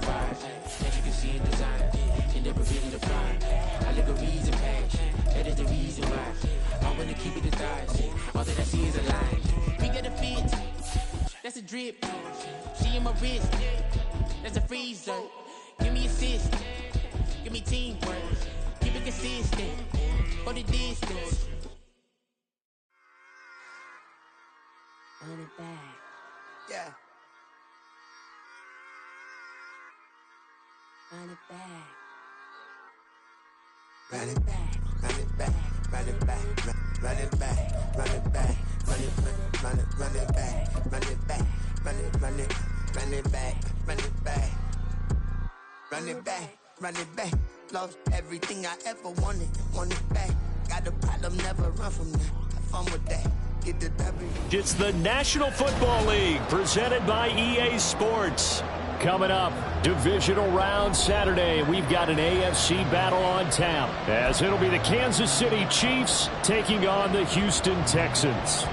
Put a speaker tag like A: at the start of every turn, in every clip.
A: vibe. As you can see in design, can never really define. Allegories and passion, that is the reason why I wanna keep it in thighs. All that I see is a line. We got a fit, that's a drip. She in my wrist, that's a freezer. Give me assist, give me teamwork. Keep it consistent, for the distance. Run it back. Yeah. Run it back. Run it back. Run it back. Run it back. Run it back. Run it back. Run it back. Run it back. Run it back. Run it back. Run it back. Run it back. Run it back. Run it back. Lost everything I ever wanted. Want it back. Got a problem, never run from that. Have fun with that. Get the W.
B: It's the National Football League presented by EA Sports. Coming up, divisional round Saturday. We've got an AFC battle on tap, as it'll be the Kansas City Chiefs taking on the Houston Texans.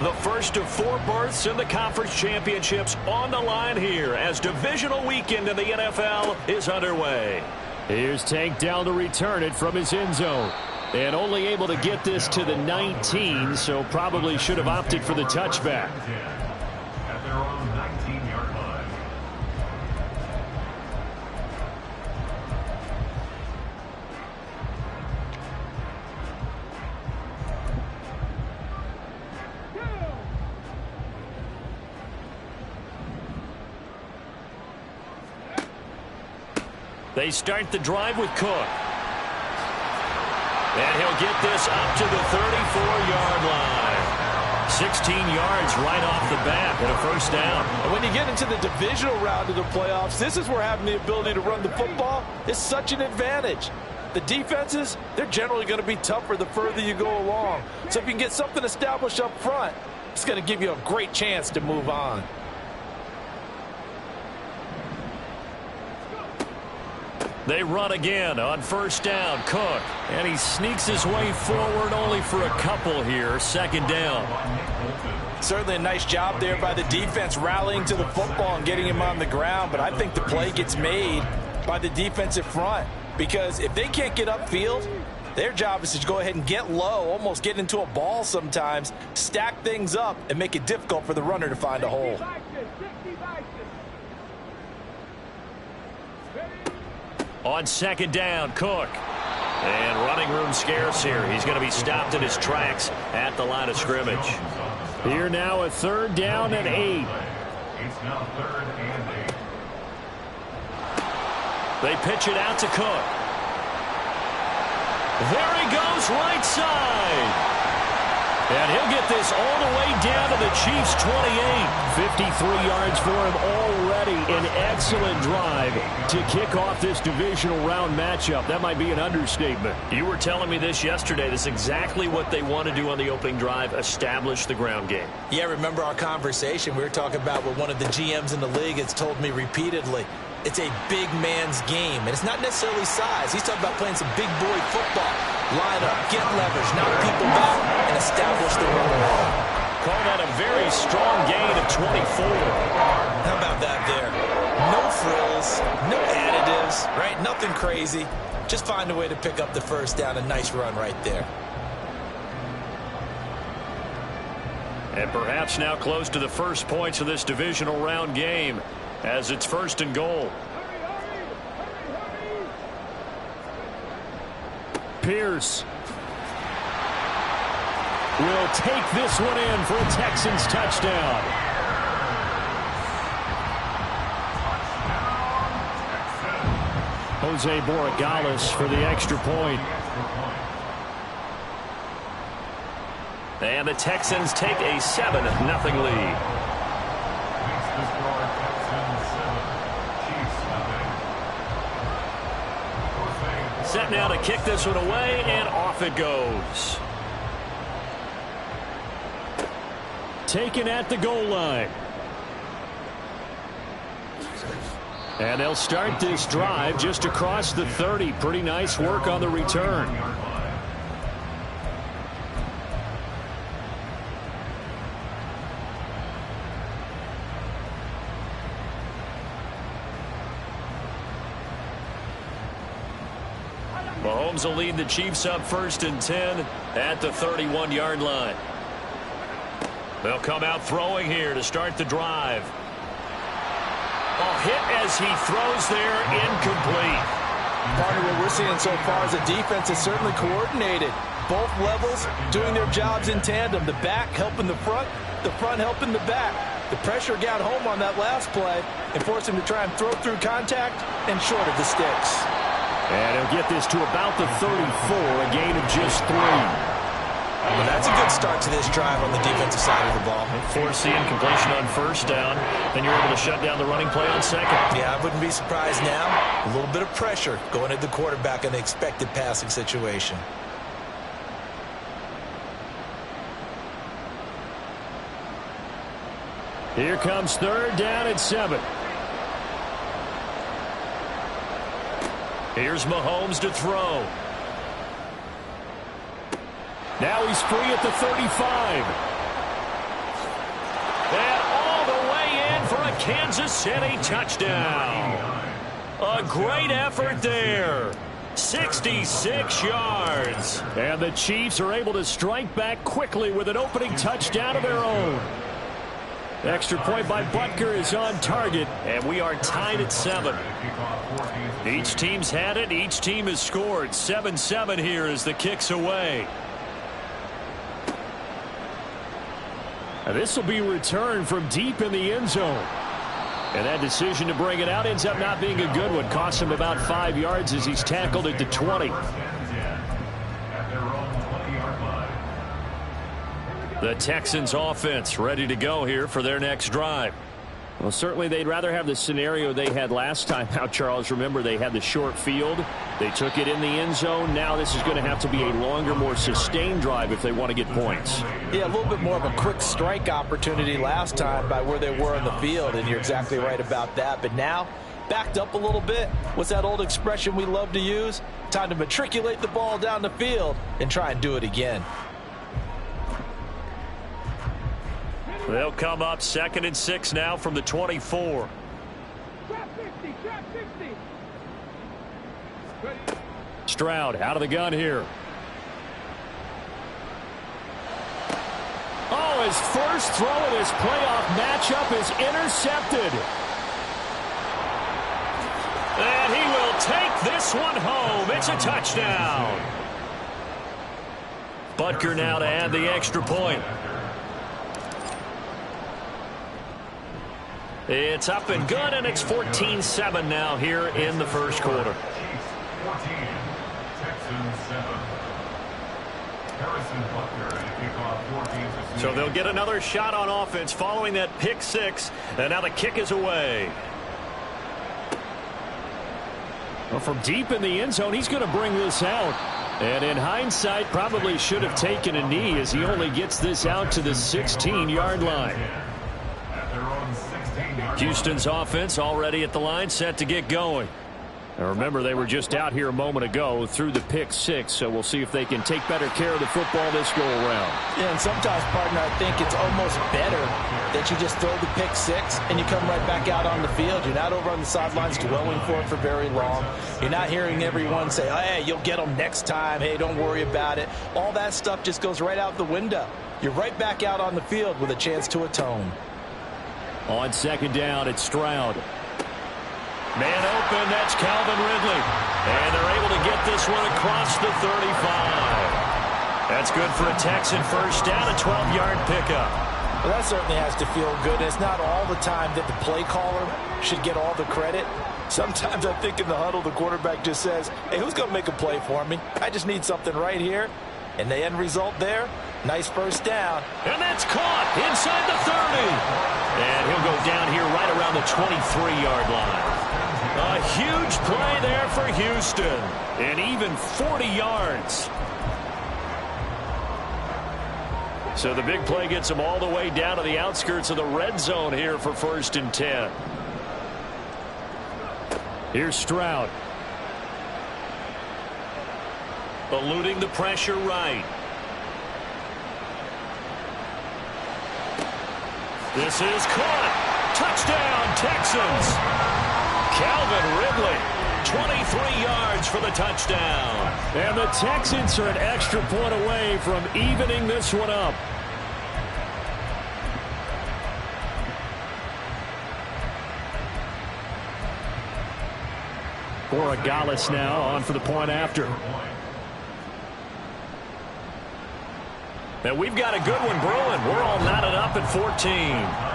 B: The first of 4 berths in the conference championships on the line here as divisional weekend in the NFL is underway. Here's Tank down to return it from his end zone. And only able to get this to the 19, so probably should have opted for the touchback.
C: At their own 19-yard line.
B: They start the drive with Cook. And he'll get this up to the 34-yard line. 16 yards right off the bat and a first down.
D: And when you get into the divisional round of the playoffs, this is where having the ability to run the football is such an advantage. The defenses, they're generally going to be tougher the further you go along. So if you can get something established up front, it's going to give you a great chance to move on.
B: They run again on first down. Cook. And he sneaks his way forward only for a couple here. Second down.
D: Certainly a nice job there by the defense rallying to the football and getting him on the ground. But I think the play gets made by the defensive front. Because if they can't get upfield, their job is to go ahead and get low, almost get into a ball sometimes, stack things up, and make it difficult for the runner to find a hole.
B: On second down, Cook. And running room scarce here. He's going to be stopped in his tracks at the line of scrimmage. Here now a third down and 8.
C: It's now 3rd and 8.
B: They pitch it out to Cook. There he goes, right side. And he'll get this all the way down to the Chiefs' 28. 53 yards for him already. An excellent drive to kick off this divisional round matchup. That might be an understatement.
E: You were telling me this yesterday. This is exactly what they want to do on the opening drive, establish the ground game.
F: Yeah, remember our conversation? We were talking about what one of the GMs in the league has told me repeatedly. It's a big man's game, and it's not necessarily size. He's talking about playing some big boy football. Line up, get leverage, knock people back, and establish the run.
B: Call that a very strong gain of 24.
F: How about that there? No frills, no additives, right? Nothing crazy. Just find a way to pick up the first down. A nice run right there.
B: And perhaps now close to the first points of this divisional round game as it's 1st and goal. Pierce will take this one in for a Texans touchdown. Jose Borregales for the extra point. And the Texans take a 7-0 lead. Set now to kick this one away, and off it goes. Taken at the goal line. And they'll start this drive just across the 30. Pretty nice work on the return. Mahomes will lead the Chiefs up 1st and 10 at the 31-yard line. They'll come out throwing here to start the drive. A hit as he throws there, incomplete.
D: Partner, what we're seeing so far is the defense is certainly coordinated. Both levels doing their jobs in tandem. The back helping the front helping the back. The pressure got home on that last play and forced him to try and throw through contact and short of the sticks.
B: And he'll get this to about the 34, a gain of just 3.
F: Well, that's a good start to this drive on the defensive side of the ball.
B: Force the incompletion on 1st down, then you're able to shut down the running play on 2nd.
F: Yeah, I wouldn't be surprised now. A little bit of pressure going at the quarterback in the expected passing situation.
B: Here comes 3rd down and 7. Here's Mahomes to throw. Now he's free at the 35. And all the way in for a Kansas City touchdown. A great effort there. 66 yards. And the Chiefs are able to strike back quickly with an opening touchdown of their own. Extra point by Butker is on target, and we are tied at 7. Each team's had it. Each team has scored. 7-7 here as the kick's away. And this will be returned from deep in the end zone. And that decision to bring it out ends up not being a good one. Costs him about 5 yards as he's tackled at the 20. The Texans offense ready to go here for their next drive. Well, certainly they'd rather have the scenario they had last time out, Charles. Remember, they had the short field. They took it in the end zone. Now this is going to have to be a longer, more sustained drive if they want to get points.
D: Yeah, a little bit more of a quick strike opportunity last time by where they were on the field, and you're exactly right about that. But now, backed up a little bit. What's that old expression we love to use? Time to matriculate the ball down the field and try and do it again.
B: They'll come up 2nd and 6 now from the 24. Stroud out of the gun here. Oh, his first throw of this playoff matchup is intercepted. And he will take this one home. It's a touchdown. Butker now to add the extra point. It's up and good, and it's 14-7 now here in the first quarter. So they'll get another shot on offense following that pick 6, and now the kick is away. Well, from deep in the end zone, he's going to bring this out. And in hindsight, probably should have taken a knee as he only gets this out to the 16-yard line. Houston's offense already at the line, set to get going. And remember, they were just out here a moment ago through the pick 6, so we'll see if they can take better care of the football this go-around.
D: Yeah, and sometimes, partner, I think it's almost better that you just throw the pick 6 and you come right back out on the field. You're not over on the sidelines dwelling for it for very long. You're not hearing everyone say, oh, hey, you'll get them next time. Hey, don't worry about it. All that stuff just goes right out the window. You're right back out on the field with a chance to atone.
B: On 2nd down, it's Stroud. Man open, that's Calvin Ridley. And they're able to get this one across the 35. That's good for a Texan first down, a 12-yard pickup.
D: Well, that certainly has to feel good. It's not all the time that the play caller should get all the credit. Sometimes I think in the huddle, the quarterback just says, hey, who's going to make a play for me? I just need something right here. And the end result there, nice first down.
B: And that's caught inside the 30. And he'll go down here right around the 23-yard line. A huge play there for Houston. And even 40 yards. So the big play gets them all the way down to the outskirts of the red zone here for 1st and 10. Here's Stroud. Eluding the pressure right. This is caught. Touchdown, Texans. Calvin Ridley 23 yards for the touchdown. And the Texans are an extra point away from evening this one up. Borregales now on for the point after. And we've got a good one brewing. We're all knotted up at 14.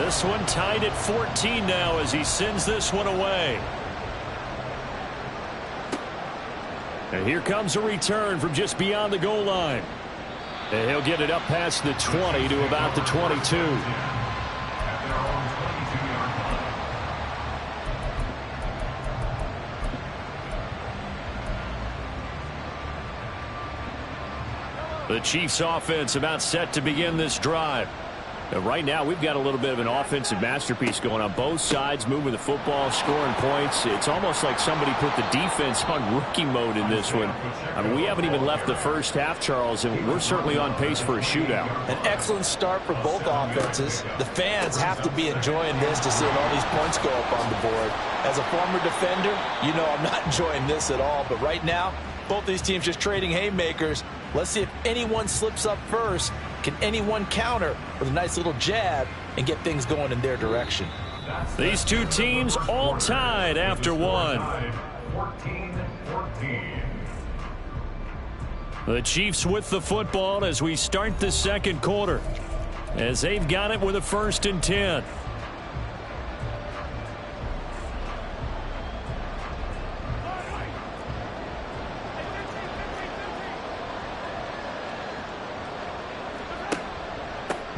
B: This one tied at 14 now as he sends this one away. And here comes a return from just beyond the goal line. And he'll get it up past the 20 to about the 22. The Chiefs offense about set to begin this drive. And right now we've got a little bit of an offensive masterpiece going on both sides, moving the football, scoring points. It's almost like somebody put the defense on rookie mode in this one. I mean, we haven't even left the first half, Charles, and we're certainly on pace for a shootout.
F: An excellent start for both offenses. The fans have to be enjoying this to see all these points go up on the board. As a former defender, you know I'm not enjoying this at all. But right now, both these teams just trading haymakers. Let's see if anyone slips up first. Can anyone counter with a nice little jab and get things going in their direction?
B: These two teams all tied after one.
C: 14-14.
B: The Chiefs with the football as we start the second quarter, as they've got it with a 1st and 10.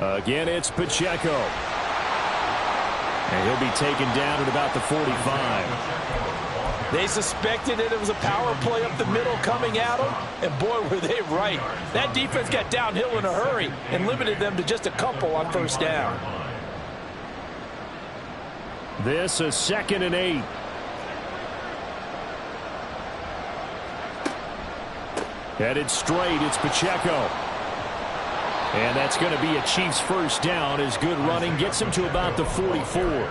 B: Again, it's Pacheco. And he'll be taken down at about the 45.
D: They suspected it was a power play up the middle coming at them, and boy, were they right. That defense got downhill in a hurry and limited them to just a couple on 1st down.
B: This a 2nd and 8. Headed straight, it's Pacheco. And that's going to be a Chiefs 1st down as good running gets him to about the 44.
F: Well,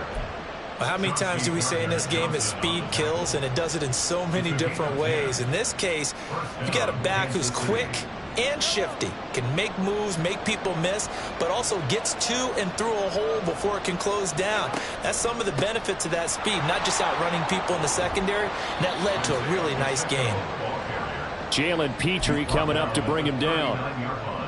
F: how many times do we say in this game that speed kills, and it does it in so many different ways. In this case, you got a back who's quick and shifty, can make moves, make people miss, but also gets to and through a hole before it can close down. That's some of the benefits of that speed, not just outrunning people in the secondary. And that led to a really nice game.
B: Jalen Petrie coming up to bring him down.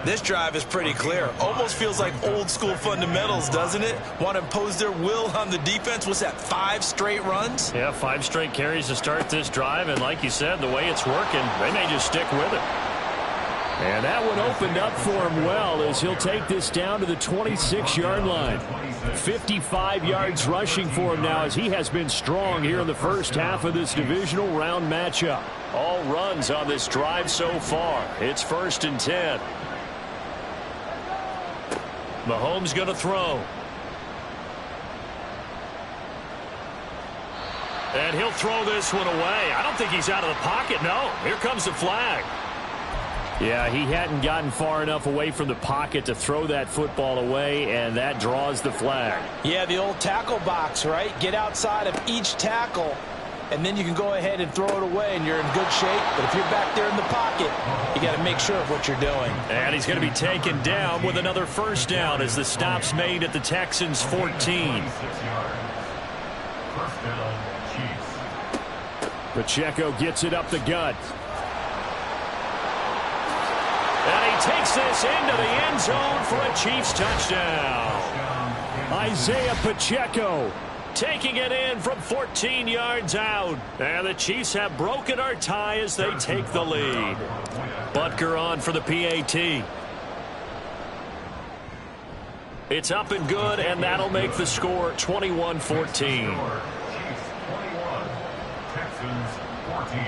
F: This drive is pretty clear. Almost feels like old school fundamentals, doesn't it? Want to impose their will on the defense. What's that, 5 straight runs?
B: Yeah, 5 straight carries to start this drive. And like you said, the way it's working, they may just stick with it. And that one opened up for him well as he'll take this down to the 26-yard line. 55 yards rushing for him now as he has been strong here in the first half of this divisional round matchup. All runs on this drive so far. It's 1st and 10. Mahomes going to throw. And he'll throw this one away. I don't think he's out of the pocket. No, here comes the flag. Yeah, he hadn't gotten far enough away from the pocket to throw that football away, and that draws the flag.
D: Yeah, the old tackle box, right? Get outside of each tackle, and then you can go ahead and throw it away, and you're in good shape. But if you're back there in the pocket, you got to make sure of what you're doing.
B: And he's going to be taken down with another 1st down as the stop's made at the Texans 14.
C: 1st down, Chiefs.
B: Pacheco gets it up the gut. And he takes this into the end zone for a Chiefs touchdown. Isaiah Pacheco taking it in from 14 yards out. And the Chiefs have broken our tie as they take the lead. Butker on for the PAT. It's up and good, and that'll make the score 21-14.
C: Chiefs 21, Texans 14.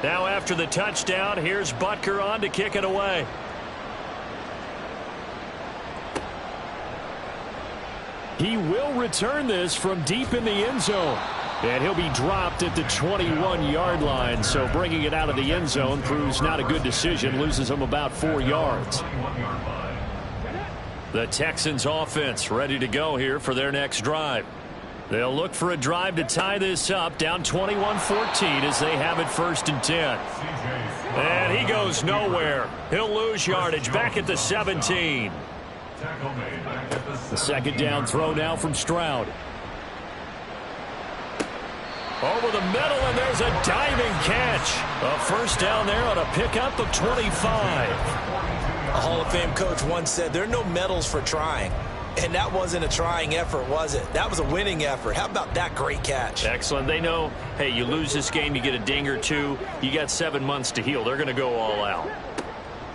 B: Now after the touchdown, here's Butker on to kick it away. He will return this from deep in the end zone. And he'll be dropped at the 21-yard line, so bringing it out of the end zone proves not a good decision, loses him about 4 yards. The Texans offense ready to go here for their next drive. They'll look for a drive to tie this up, down 21-14 as they have it 1st and 10. And he goes nowhere. He'll lose yardage back at the 17. The second down throw now from Stroud. Over the middle, and there's a diving catch. A first down there on a pickup of 25.
F: A Hall of Fame coach once said there are no medals for trying. And that wasn't a trying effort, was it? That was a winning effort. How about that great catch?
E: Excellent. They know, hey, you lose this game, you get a ding or two. You got 7 months to heal. They're going to go all out.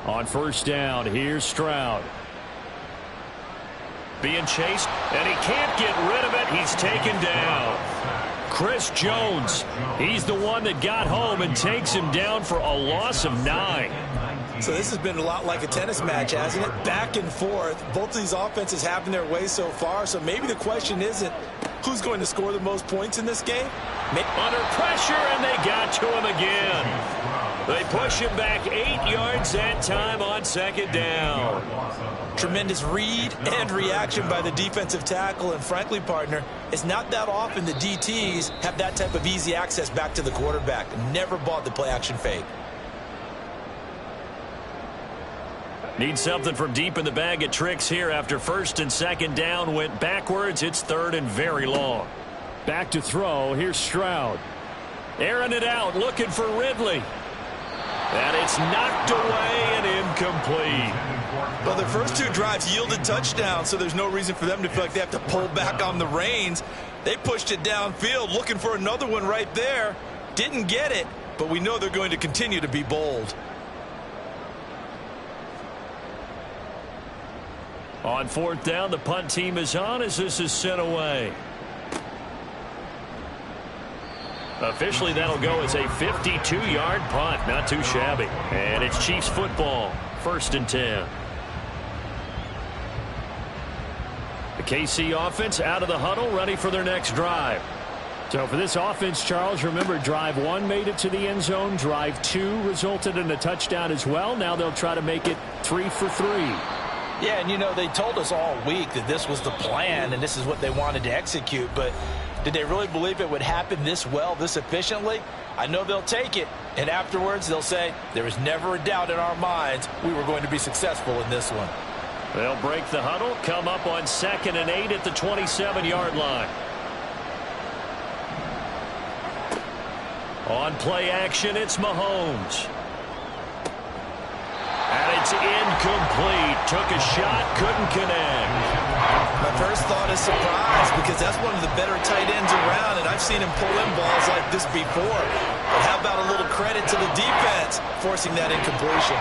B: On first down, here's Stroud.
E: Being chased, and he can't get rid of it. He's taken down. Chris Jones, he's the one that got home and takes him down for a loss of 9.
F: So this has been a lot like a tennis match, hasn't it? Back and forth. Both of these offenses having their way so far. So maybe the question isn't who's going to score the most points in this game.
E: Under pressure, and they got to him again. They push him back 8 yards that time on second down.
F: Tremendous read and reaction by the defensive tackle. And frankly, partner, it's not that often the DTs have that type of easy access back to the quarterback. Never bought the play action fake.
E: Need something from deep in the bag of tricks here after 1st and 2nd down went backwards. It's 3rd and very long.
B: Back to throw. Here's Stroud.
E: Airing it out, looking for Ridley. And it's knocked away and incomplete.
F: Well, their first 2 drives yielded touchdowns, so there's no reason for them to feel like they have to pull back on the reins. They pushed it downfield, looking for another one right there. Didn't get it, but we know they're going to continue to be bold.
B: On 4th down, the punt team is on as this is sent away.
E: Officially, that'll go as a 52-yard punt. Not too shabby. And it's Chiefs football. 1st and 10. The KC offense out of the huddle, ready for their next drive.
B: So for this offense, Charles, remember drive 1 made it to the end zone. Drive 2 resulted in a touchdown as well. Now they'll try to make it 3 for 3.
F: Yeah, and you know, they told us all week that this was the plan and this is what they wanted to execute, but did they really believe it would happen this well, this efficiently? I know they'll take it, and afterwards they'll say, there was never a doubt in our minds we were going to be successful in this one.
E: They'll break the huddle, come up on 2nd and 8 at the 27-yard line. On play action, it's Mahomes. And it's incomplete. Took a shot, couldn't connect.
F: My first thought is surprise because that's one of the better tight ends around, and I've seen him pull in balls like this before. But how about a little credit to the defense forcing that incompletion?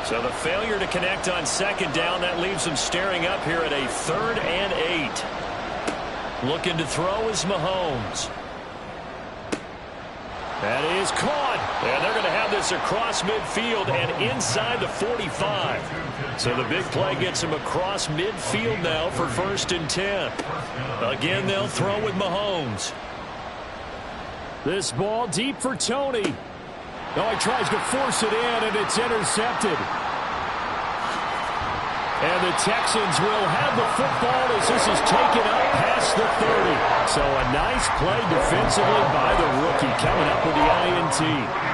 E: So the failure to connect on 2nd down, that leaves them staring up here at a 3rd and 8. Looking to throw is Mahomes. That is caught. And they're going to have this across midfield and inside the 45. So the big play gets them across midfield now for 1st and 10. Again, they'll throw with Mahomes.
B: This ball deep for Tony. Oh, he tries to force it in, and it's intercepted. And the Texans will have the football as this is taken up past the 30. So a nice play defensively by the rookie coming up with the INT.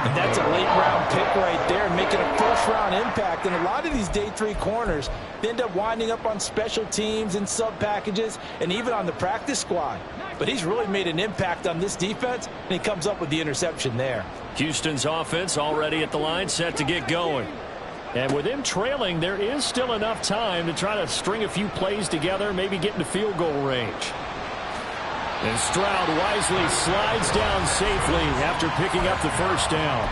F: And that's a late-round pick right there, making a first-round impact. And a lot of these day 3 corners end up winding up on special teams and sub-packages and even on the practice squad. But he's really made an impact on this defense, and he comes up with the interception there.
B: Houston's offense already at the line, set to get going. And with them trailing, there is still enough time to try to string a few plays together, maybe get into field goal range. And Stroud wisely slides down safely after picking up the first down.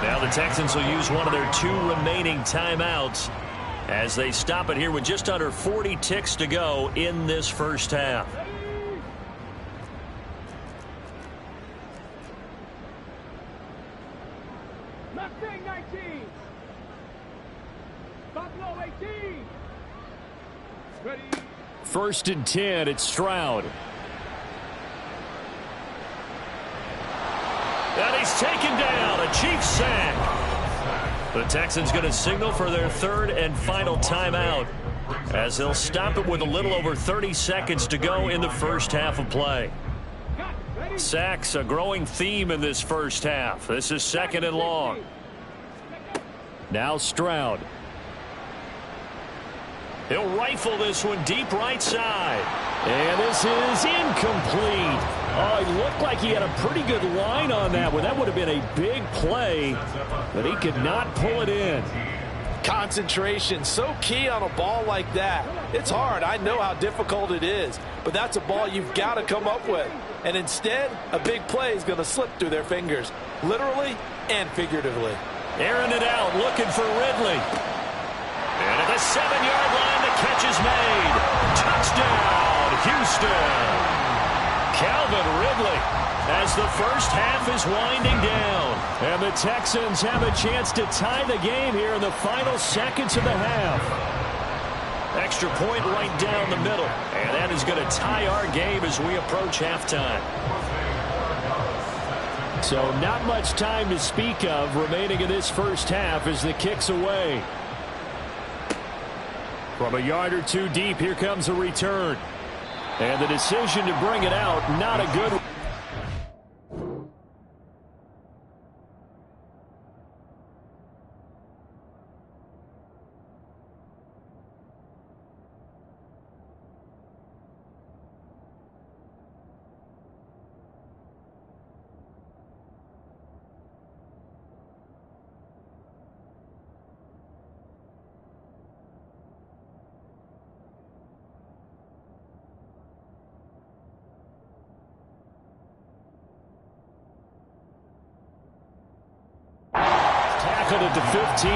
E: Now the Texans will use one of their 2 remaining timeouts as they stop it here with just under 40 ticks to go in this first half.
G: Mustang 19. Buffalo 18. Ready.
B: 1st and 10, it's Stroud.
E: And he's taken down. A Chiefs sack. The Texans going to signal for their third and final timeout, as they'll stop it with a little over 30 seconds to go in the first half of play. Sacks, a growing theme in this first half. This is second and long. Now Stroud. He'll rifle this one deep right side. And this is incomplete. Oh, it looked like he had a pretty good line on that one. That would have been a big play, but he could not pull it in.
D: Concentration, so key on a ball like that. It's hard. I know how difficult it is, but that's a ball you've got to come up with. And instead, a big play is going to slip through their fingers, literally and figuratively.
E: Airing it out, looking for Ridley. And at the 7-yard line, the catch is made. Touchdown, Houston. Calvin Ridley, as the first half is winding down. And the Texans have a chance to tie the game here in the final seconds of the half. Extra point right down the middle. And that is going to tie our game as we approach halftime. So not much time to speak of remaining in this first half as the kick's away. From a yard or two deep, here comes a return. And the decision to bring it out, not a good one. At the 15.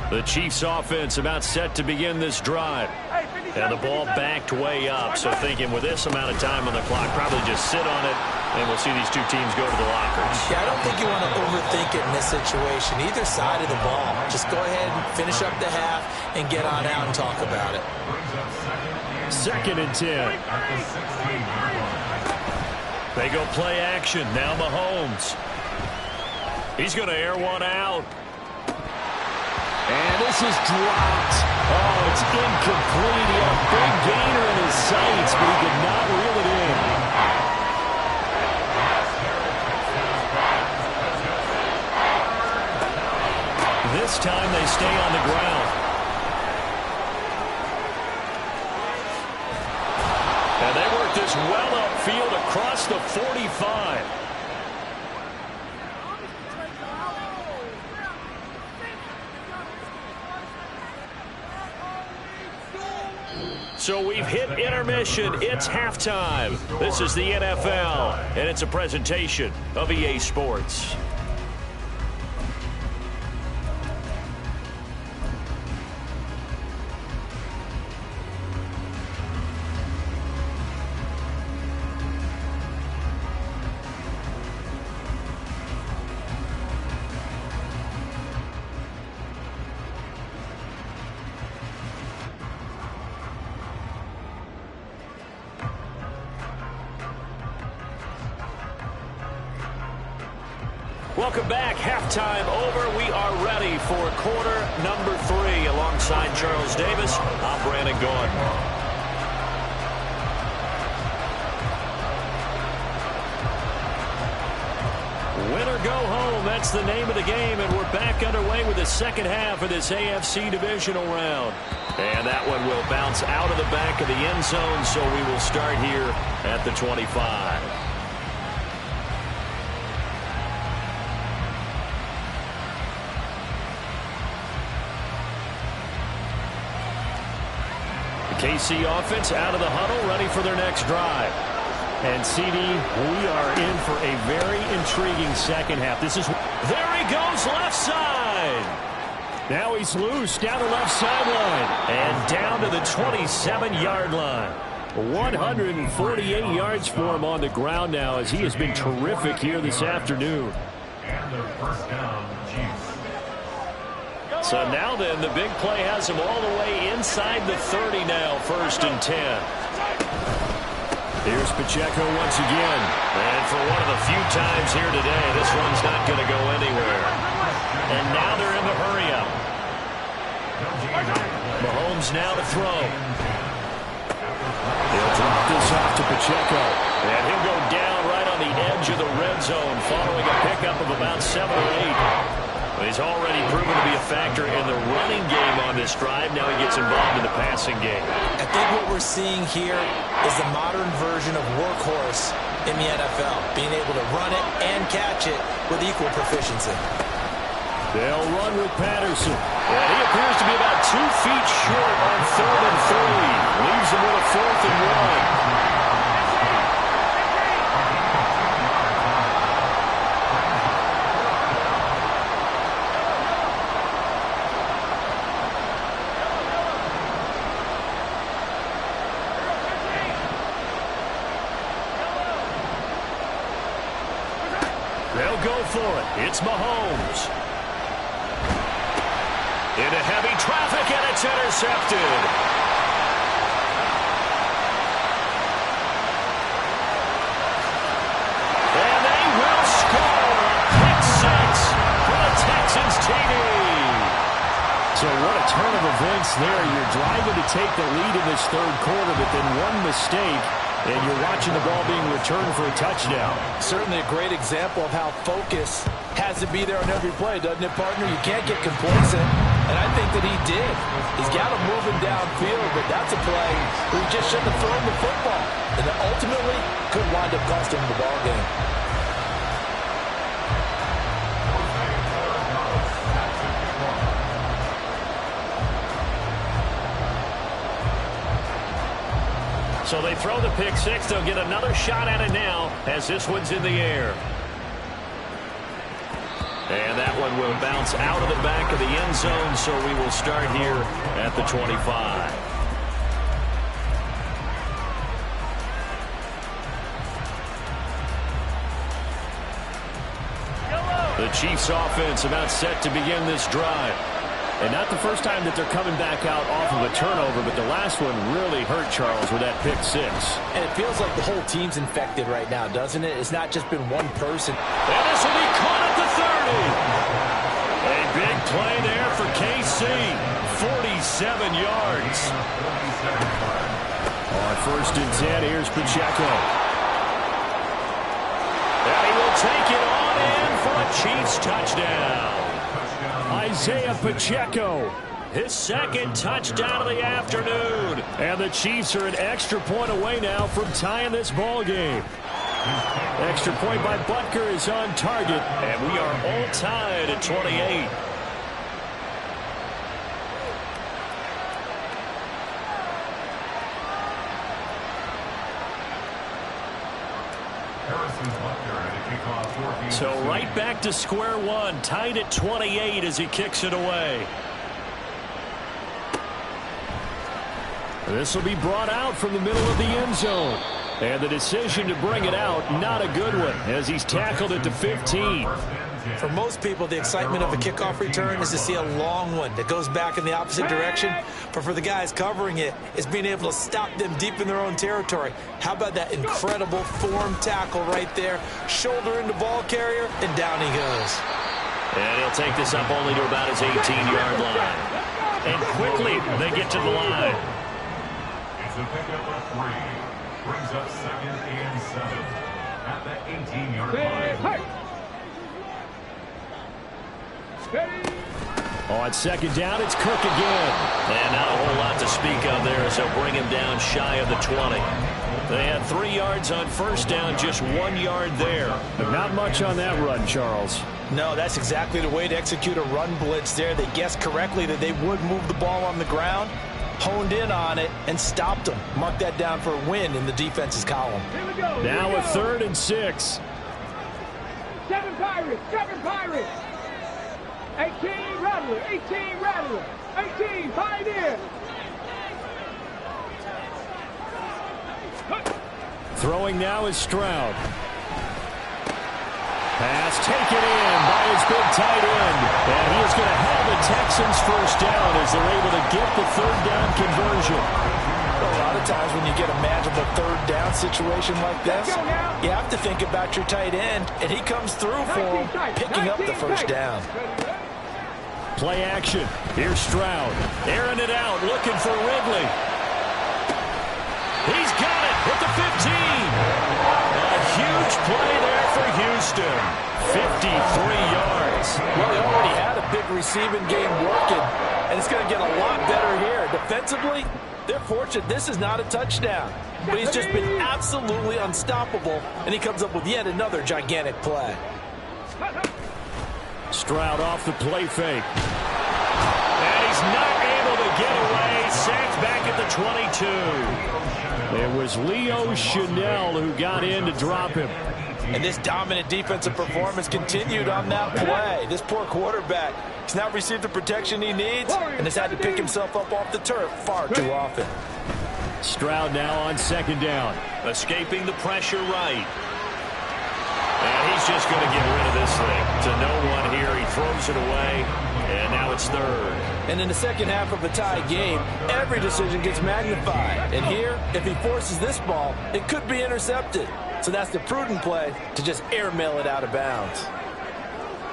E: The Chiefs offense about set to begin this drive. And the ball backed way up, so thinking with this amount of time on the clock, probably just sit on it, and we'll see these two teams go to the lockers.
F: Yeah, I don't think you want to overthink it in this situation, either side of the ball. Just go ahead and finish up the half and get on out and talk about it.
E: 2nd and 10. They go play action. Now Mahomes. He's going to air one out. And this is dropped. Oh, it's incomplete. He had a big gainer in his sights, but he could not reel it in. This time they stay on the ground. And they work this well upfield across the 45. So we've hit intermission. It's halftime. This is the NFL, and it's a presentation of EA Sports. Welcome back. Halftime over. We are ready for quarter number 3. Alongside Charles Davis, I'm Brandon Gordon. Win or go home, that's the name of the game, and we're back underway with the second half of this AFC Divisional round. And that one will bounce out of the back of the end zone, so we will start here at the 25. KC offense out of the huddle, ready for their next drive. And CD, we are in for a very intriguing second half. This is, there he goes, left side. Now he's loose down the left sideline. And down to the 27-yard line. 148 yards for him on the ground now, as he has been terrific here this afternoon.
C: And the first down, Chiefs.
B: So now then, the big play has him all the way inside the 30 now, 1st and 10.
E: Here's Pacheco once again.
B: And for one of the few times here today, this one's not going to go anywhere. And now they're in the hurry-up. Mahomes now to throw.
E: He'll drop this off to Pacheco.
B: And he'll go down right on the edge of the red zone following a pickup of about 7 or 8. He's already proven to be a factor in the running game on this drive. Now he gets involved in the passing game.
F: I think what we're seeing here is the modern version of workhorse in the NFL, being able to run it and catch it with equal proficiency.
E: They'll run with Patterson.
B: And he appears to be about 2 feet short on 3rd and 3. Leaves him with a 4th and 1.
E: They'll go for it. It's Mahomes.
B: Into heavy traffic, and it's intercepted. And they will score. Pick 6 for the Texans TD.
E: So what a turn of events there. You're driving to take the lead in this 3rd quarter, but then one mistake, and you're watching the ball being returned for a touchdown.
D: Certainly a great example of how focus has to be there on every play, doesn't it, partner? You can't get complacent, and I think that he did. He's got him moving downfield, but that's a play where he just shouldn't have thrown the football, and that ultimately could wind up costing him the ball game.
B: So they throw the pick 6. They'll get another shot at it now as this one's in the air. And that one will bounce out of the back of the end zone, so we will start here at the 25. The Chiefs offense about set to begin this drive.
E: And not the first time that they're coming back out off of a turnover, but the last one really hurt Charles with that pick 6.
F: And it feels like the whole team's infected right now, doesn't it? It's not just been one person.
B: And this will be caught at the 30. A big play there for KC. 47 yards.
E: On 1st and 10, here's Pacheco.
B: And he will take it on in for a Chiefs touchdown.
E: Isaiah Pacheco.
B: His 2nd touchdown of the afternoon.
E: And the Chiefs are an extra point away now from tying this ball game. Extra point by Butker is on target.
B: And we are all tied at 28. So right back to square one, tied at 28 as he kicks it away.
E: This will be brought out from the middle of the end zone. And the decision to bring it out, not a good one, as he's tackled at the 15.
F: For most people, the excitement of a kickoff return is to see a long one that goes back in the opposite direction. But for the guys covering it, it's being able to stop them deep in their own territory. How about that incredible form tackle right there? Shoulder into ball carrier, and down he goes.
B: And he'll take this up only to about his 18-yard line. And quickly, they get to the line.
C: It's a pickup of 3. Brings up 2nd and 7 at the 18-yard line.
E: On 2nd down, it's Cook again.
B: And not a whole lot to speak of there as they'll bring him down shy of the 20. They had 3 yards on 1st down, just 1 yard there.
E: But not much on that run, Charles.
F: No, that's exactly the way to execute a run blitz there. They guessed correctly that they would move the ball on the ground, honed in on it, and stopped them. Mark that down for a win in the defense's column.
E: Now a 3rd and 6.
G: 7 Pirates! 7 Pirates! 18, Rattler. 18, Rattler. 18, Pioneer.
B: Throwing now is Stroud. Pass taken in by his big tight end. And he is going to have the Texans first down as they're able to get the third down conversion.
D: A lot of times when you get a manageable third down situation like this, you have to think about your tight end, and he comes through for him, picking up the first down.
B: Play action. Here's Stroud. Airing it out, looking for Ridley. He's got it at the 15. A huge play there for Houston. 53 yards.
D: Well, he already had a big receiving game working, and it's going to get a lot better here. Defensively, they're fortunate this is not a touchdown. But he's just been absolutely unstoppable, and he comes up with yet another gigantic play.
B: Stroud off the play fake. And he's not able to get away. Sacked back at the 22. It was Leo Chanel who got in to drop him.
D: And this dominant defensive performance continued on that play. This poor quarterback has not received the protection he needs and has had to pick himself up off the turf far too often.
B: Stroud now on second down.
E: Escaping the pressure right. And he's just going to get rid of this thing. To no one here. He throws it away. And now it's third.
D: And in the second half of a tie game, every decision gets magnified. And here, if he forces this ball, it could be intercepted. So that's the prudent play to just airmail it out of bounds.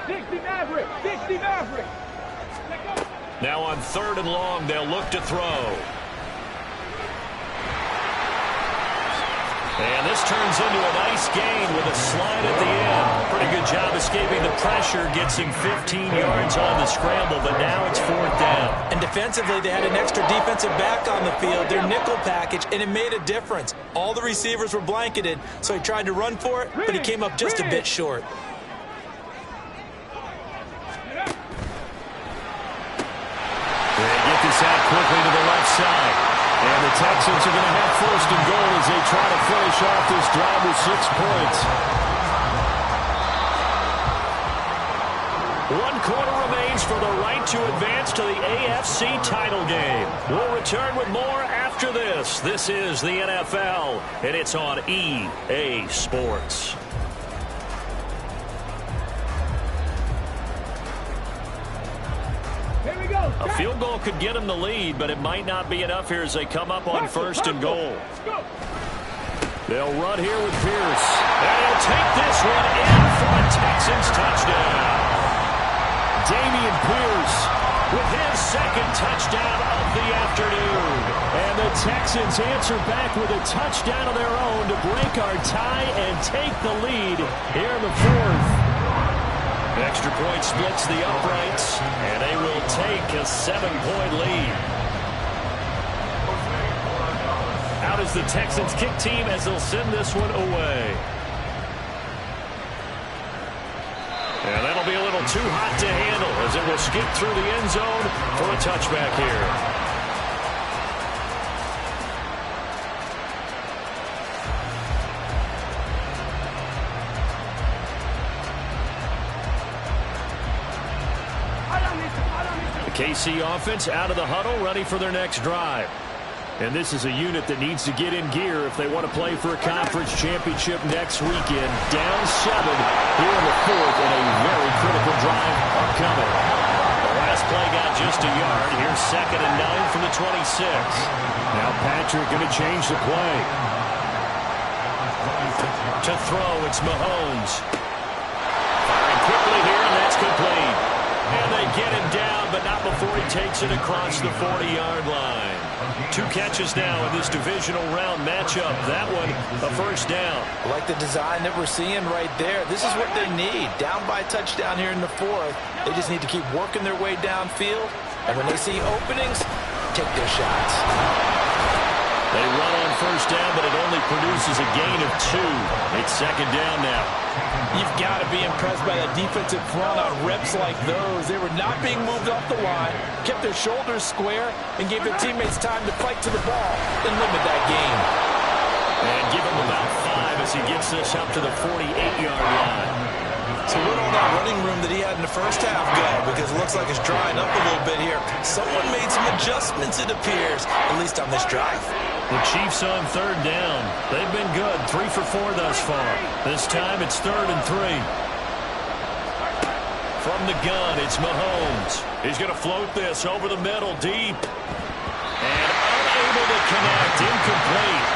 G: 60 Maverick. 60 Maverick.
E: Now on third and long, they'll look to throw. And this turns into a nice gain with a slide at the end. Pretty good job escaping the pressure. Gets him 15 yards on the scramble, but now it's fourth down.
D: And defensively, they had an extra defensive back on the field, their nickel package, and it made a difference. All the receivers were blanketed, so he tried to run for it, but he came up just a bit short.
B: They get this out quickly to the left side. And the Texans are going to have first and goal as they try to finish off this drive with 6 points. 1 quarter remains for the right to advance to the AFC title game. We'll return with more after this. This is the NFL, and it's on EA Sports. A field goal could get them the lead, but it might not be enough here as they come up on first and goal. They'll run here with Pierce. And he'll take this one in for a Texans touchdown. Damian Pierce with his second touchdown of the afternoon. And the Texans answer back with a touchdown of their own to break our tie and take the lead here in the fourth. Extra point splits the uprights, and they will take a 7-point lead. Out is the Texans kick team as they'll send this one away. And that'll be a little too hot to handle as it will skip through the end zone for a touchback here. KC offense out of the huddle, ready for their next drive. And this is a unit that needs to get in gear if they want to play for a conference championship next weekend. Down 7 here in the fourth, and a very critical drive upcoming. The last play got just a yard. Here's 2nd and 9 from the 26. Now Patrick going to change the play. To throw, it's Mahomes. Firing quickly here, and that's complete. And they get him down, but not before he takes it across the 40-yard line. 2 catches now in this divisional round matchup. That one, a first down.
D: I like the design that we're seeing right there. This is what they need. Down by a touchdown here in the fourth. They just need to keep working their way downfield. And when they see openings, take their shots.
B: They run on first down, but it only produces a gain of 2. It's 2nd down now.
D: You've got to be impressed by that defensive front on reps like those. They were not being moved off the line, kept their shoulders square, and gave their teammates time to fight to the ball and limit that gain.
B: And give him about 5 as he gets this up to the 48-yard line.
F: So where'd all that running room that he had in the first half go? Because it looks like it's drying up a little bit here. Someone made some adjustments, it appears, at least on this drive.
E: The Chiefs on third down. They've been good, 3 for 4 thus far. This time it's 3rd and 3. From the gun, it's Mahomes. He's going to float this over the middle, deep. And unable to connect, incomplete.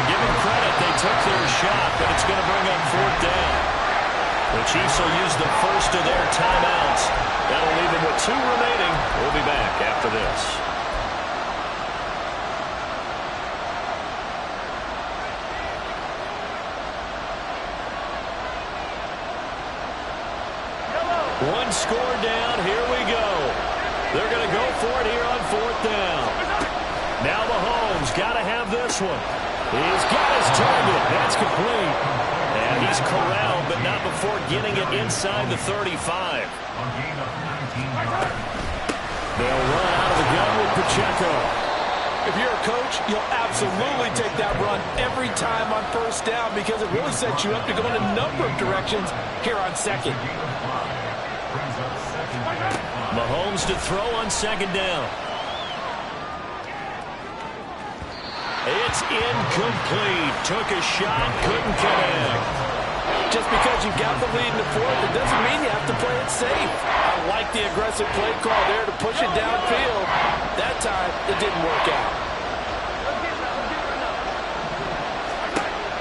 E: Give them credit, they took their shot, but it's going to bring up 4th down. The Chiefs will use the first of their timeouts. That'll leave them with 2 remaining. We'll be back after this. One score down, here we go. They're going to go for it here on 4th down. Now Mahomes got to have this one. He's got his target. That's complete. And he's corralled, but not before getting it inside the 35. They'll run out of the gun with Pacheco.
F: If you're a coach, you'll absolutely take that run every time on 1st down because it really sets you up to go in a number of directions here on 2nd.
E: Mahomes to throw on 2nd down. It's incomplete. Took a shot, couldn't connect.
F: Just because you got the lead in the 4th, it doesn't mean you have to play it safe. I like the aggressive play call there to push it downfield. That time, it didn't work out.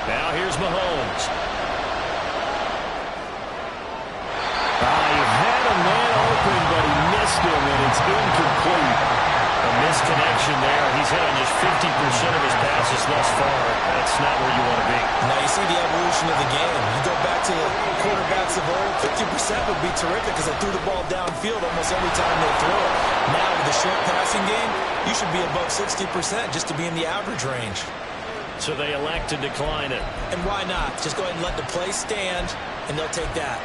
E: Now here's Mahomes. He had a man open, but he missed him, and it's incomplete. A misconnection there. He's hit on just 50% of his passes thus far. That's not where you want to be.
F: Now you see the evolution of the game. You go back to the quarterbacks of old, 50% would be terrific because they threw the ball downfield almost every time they throw it. Now with the short passing game, you should be above 60% just to be in the average range.
E: So they elect to decline it.
F: And why not? Just go ahead and let the play stand, and they'll take that.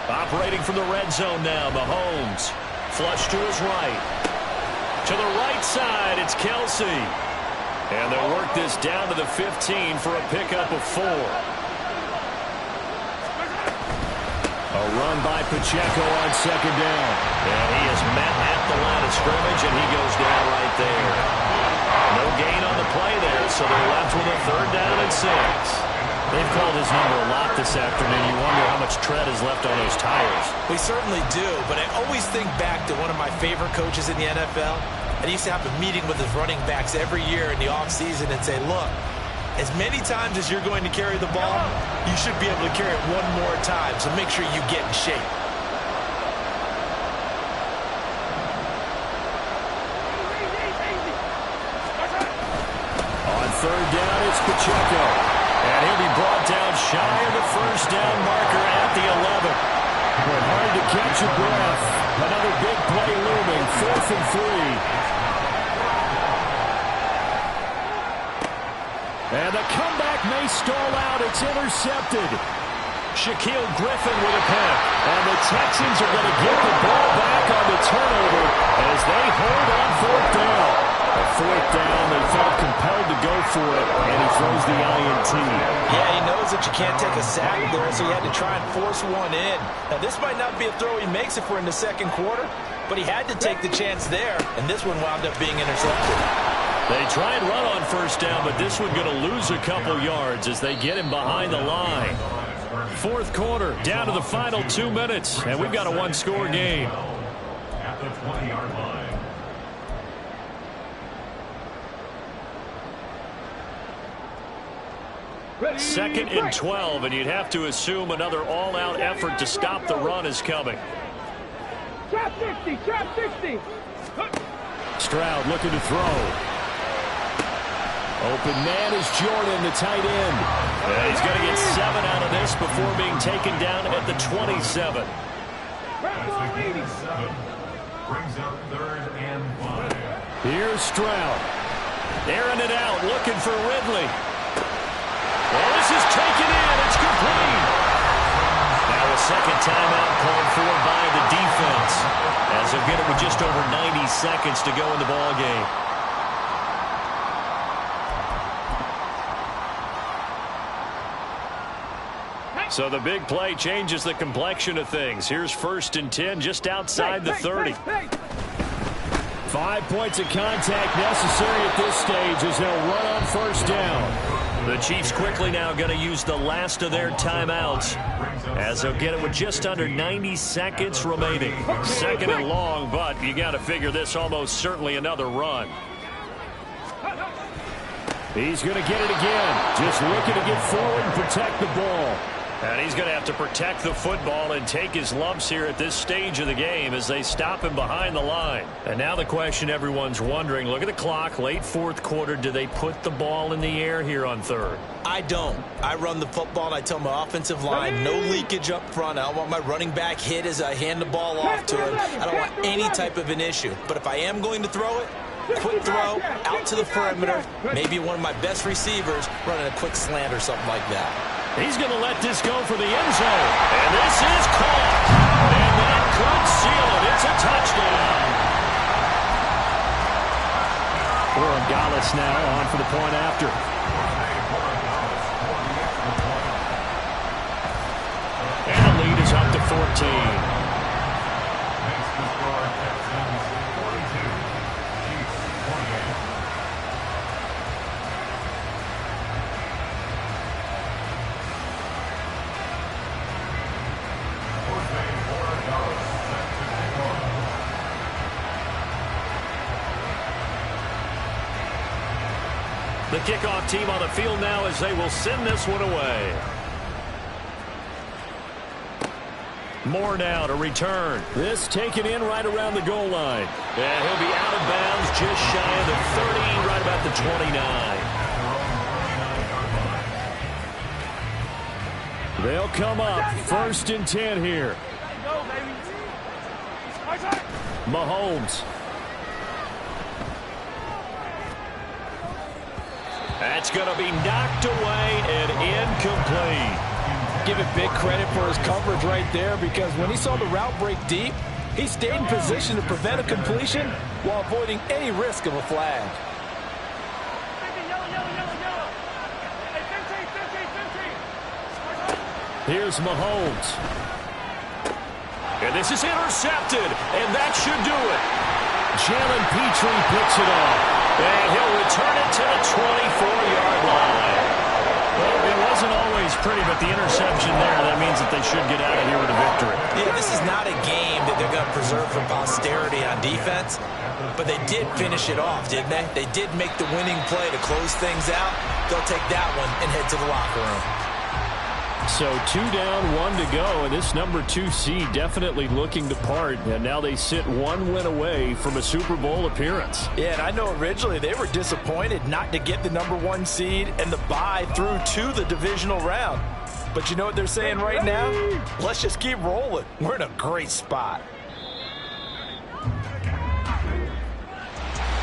E: Operating from the red zone now, Mahomes. Flush to his right. To the right side, it's Kelsey. And they'll work this down to the 15 for a pickup of 4. A run by Pacheco on 2nd down. And he is met at the line of scrimmage, and he goes down right there. No gain on the play there, so they're left with a 3rd down and 6. They've called his number a lot this afternoon. You wonder how much tread is left on those tires.
F: We certainly do, but I always think back to one of my favorite coaches in the NFL. And he used to have a meeting with his running backs every year in the offseason and say, look, as many times as you're going to carry the ball, you should be able to carry it one more time, so make sure you get in shape.
E: On 3rd down, it's Pacheco. And he'll be brought down shy of the 1st down marker at the 11. But hard to catch your breath. Another big play looming, 4th and 3. And the comeback may stall out. It's intercepted. Shaquille Griffin with a pick. And the Texans are going to get the ball back on the turnover as they hold on 4th down. A 4th down, they felt compelled to go for it, and he throws the INT.
F: Yeah, he knows that you can't take a sack there, so he had to try and force one in. Now, this might not be a throw he makes if we're in the 2nd quarter, but he had to take the chance there, and this one wound up being intercepted.
E: They try and run on 1st down, but this one going to lose a couple yards as they get him behind the line. 4th quarter, down to the final 2 minutes, and we've got a one-score game.
C: At the 20-yard line.
E: 2nd and 12, and you'd have to assume another all-out effort to stop the run is coming.
G: Trap 60, trap 60.
E: Stroud looking to throw. Open man is Jordan, the tight end. And he's going to get 7 out of this before being taken down at the 27.
C: Brings up 3rd and 5.
E: Here's Stroud. Airing it out, looking for Ridley. Well, this is taken in. It's complete. Now a 2nd timeout called for by the defense as they'll get it with just over 90 seconds to go in the ballgame. So the big play changes the complexion of things. Here's 1st and 10 just outside the 30.
B: 5 points of contact necessary at this stage as they'll run on 1st down.
E: The Chiefs quickly now going to use the last of their timeouts as they'll get it with just under 90 seconds remaining. 2nd and long, but you got to figure this almost certainly another run.
B: He's going to get it again. Just looking to get forward and protect the ball.
E: And he's going to have to protect the football and take his lumps here at this stage of the game as they stop him behind the line. And now the question everyone's wondering, look at the clock, late 4th quarter, do they put the ball in the air here on 3rd?
F: I don't. I run the football and I tell my offensive line, no leakage up front. I don't want my running back hit as I hand the ball off to him. I don't want any type of an issue. But if I am going to throw it, quick throw, out to the perimeter, maybe one of my best receivers running a quick slant or something like that.
B: He's going to let this go for the end zone.
E: And this is caught. And that could seal it. It's a touchdown.
B: Gonzalez now on for the point after.
E: And the lead is up to 14. The kickoff team on the field now as they will send this one away. More now to return.
B: This taken in right around the goal line.
E: And he'll be out of bounds just shy of the 30, right about the 29.
B: They'll come up 1st and 10 here. Mahomes.
E: That's going to be knocked away and incomplete.
D: Give it big credit for his coverage right there, because when he saw the route break deep, he stayed in position to prevent a completion while avoiding any risk of a flag.
B: Here's Mahomes.
E: And this is intercepted, and that should do it.
B: Jalen Petrie picks it off.
E: And he'll return it to the 24-yard line. Well, it wasn't always pretty, but the interception there, that means that they should get out of here with a victory.
F: Yeah, this is not a game that they're going to preserve for posterity on defense, but they did finish it off, didn't they? They did make the winning play to close things out. They'll take that one and head to the locker room.
B: So 2 down, 1 to go, and this number 2 seed definitely looking to part, and now they sit 1 win away from a Super Bowl appearance.
D: Yeah, and I know originally they were disappointed not to get the number 1 seed and the bye through to the divisional round. But you know what they're saying right now? Let's just keep rolling. We're in a great spot.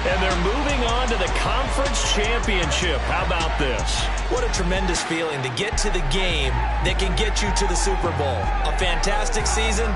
E: And they're moving on to the conference championship. How about this?
F: What a tremendous feeling to get to the game that can get you to the Super Bowl. A fantastic season.